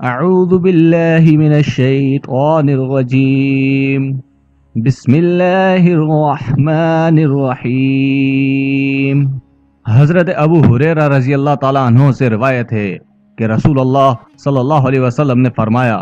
اعوذ باللہ من الشیطان الرجیم بسم اللہ الرحمن الرحیم۔ حضرت ابو ہریرہ رضی اللہ تعالیٰ عنہ سے روایت ہے کہ رسول اللہ صلی اللہ علیہ وسلم نے فرمایا،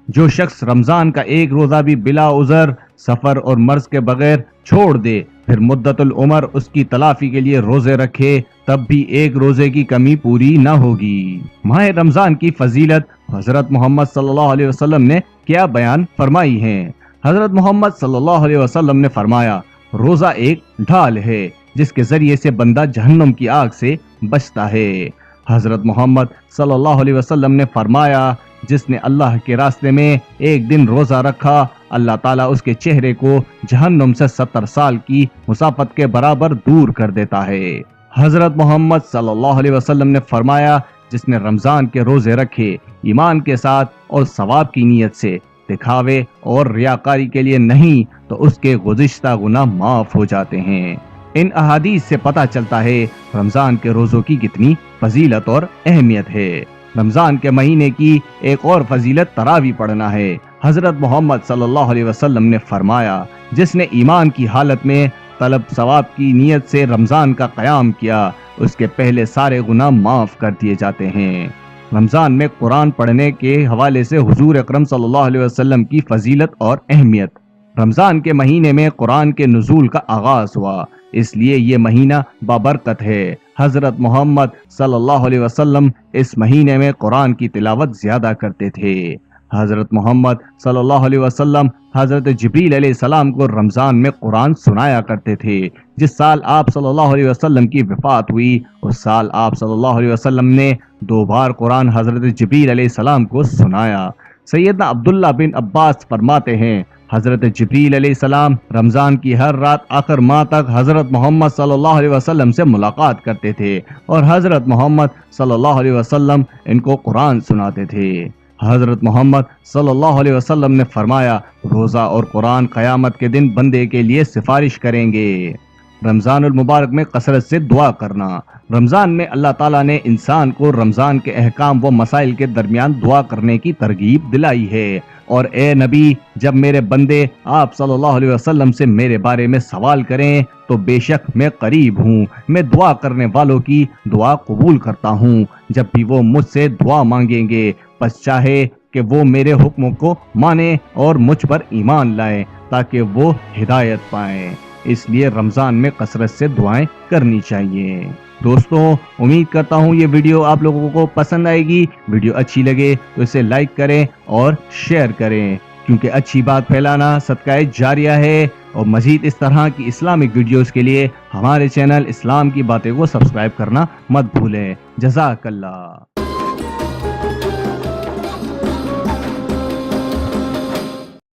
جو شخص رمضان کا ایک روزہ بھی بلا عذر، سفر اور مرض کے بغیر چھوڑ دے، پھر مدت العمر اس کی تلافی کے لیے روزے رکھے، تب بھی ایک روزے کی کمی پوری نہ ہوگی۔ ماہ رمضان کی فضیلت حضرت محمد صلی اللہ علیہ وسلم نے کیا بیان فرمائی ہے۔ حضرت محمد صلی اللہ علیہ وسلم نے فرمایا، روزہ ایک ڈھال ہے جس کے ذریعے سے بندہ جہنم کی آگ سے بچتا ہے۔ حضرت محمد صلی اللہ علیہ وسلم نے فرمایا، جس نے اللہ کے راستے میں ایک دن روزہ رکھا، اللہ تعالیٰ اس کے چہرے کو جہنم سے 70 سال کی مسافت کے برابر دور کر دیتا ہے۔ حضرت محمد صلی اللہ علیہ وسلم نے فرمایا، جس نے رمضان کے روزے رکھے ایمان کے ساتھ اور ثواب کی نیت سے، دکھاوے اور ریاکاری کے لیے نہیں، تو اس کے گزشتہ گناہ معاف ہو جاتے ہیں۔ ان احادیث سے پتہ چلتا ہے رمضان کے روزوں کی کتنی فضیلت اور اہمیت ہے۔ رمضان کے مہینے کی ایک اور فضیلت تراویح پڑھنا ہے۔ حضرت محمد صلی اللہ علیہ وسلم نے فرمایا، جس نے ایمان کی حالت میں طلب ثواب کی نیت سے رمضان کا قیام کیا، اس کے پہلے سارے گناہ معاف کر دیے جاتے ہیں۔ رمضان میں قرآن پڑھنے کے حوالے سے حضور اکرم صلی اللہ علیہ وسلم کی فضیلت اور اہمیت۔ رمضان کے مہینے میں قرآن کے نزول کا آغاز ہوا، اس لیے یہ مہینہ بابرکت ہے۔ حضرت محمد صلی اللہ علیہ وسلم اس مہینے میں قرآن کی تلاوت زیادہ کرتے تھے۔ حضرت محمد صلی اللہ علیہ وسلم حضرت جبریل علیہ السلام کو رمضان میں قرآن سنایا کرتے تھے۔ جس سال آپ صلی اللہ علیہ وسلم کی وفات ہوئی، اس سال آپ صلی اللہ علیہ وسلم نے 2 بار قرآن حضرت جبریل علیہ السلام کو سنایا۔ سیدنا عبداللہ بن عباس فرماتے ہیں، حضرت جبریل علیہ السلام رمضان کی ہر رات آخر ماہ تک حضرت محمد صلی اللہ علیہ وسلم سے ملاقات کرتے تھے اور حضرت محمد صلی اللہ علیہ وسلم ان کو قرآن سناتے تھے۔ حضرت محمد صلی اللہ علیہ وسلم نے فرمایا، روزہ اور قرآن قیامت کے دن بندے کے لیے سفارش کریں گے۔ رمضان المبارک میں کثرت سے دعا کرنا۔ رمضان میں اللہ تعالیٰ نے انسان کو رمضان کے احکام و مسائل کے درمیان دعا کرنے کی ترغیب دلائی ہے، اور اے نبی، جب میرے بندے آپ صلی اللہ علیہ وسلم سے میرے بارے میں سوال کریں تو بے شک میں قریب ہوں، میں دعا کرنے والوں کی دعا قبول کرتا ہوں۔ جب بھی وہ مجھ سے دعا مانگیں گے، پس چاہے کہ وہ میرے حکموں کو مانیں اور مجھ پر ایمان لائیں تاکہ وہ ہدایت پائیں۔ اس لیے رمضان میں کثرت سے دعائیں کرنی چاہیے۔ دوستوں، امید کرتا ہوں یہ ویڈیو آپ لوگوں کو پسند آئے گی۔ ویڈیو اچھی لگے تو اسے لائک کریں اور شیئر کریں، کیونکہ اچھی بات پھیلانا صدقہ جاریہ ہے۔ اور مزید اس طرح کی اسلامک ویڈیوز کے لیے ہمارے چینل اسلام کی باتیں کو سبسکرائب کرنا مت بھولیں۔ جزاک اللہ۔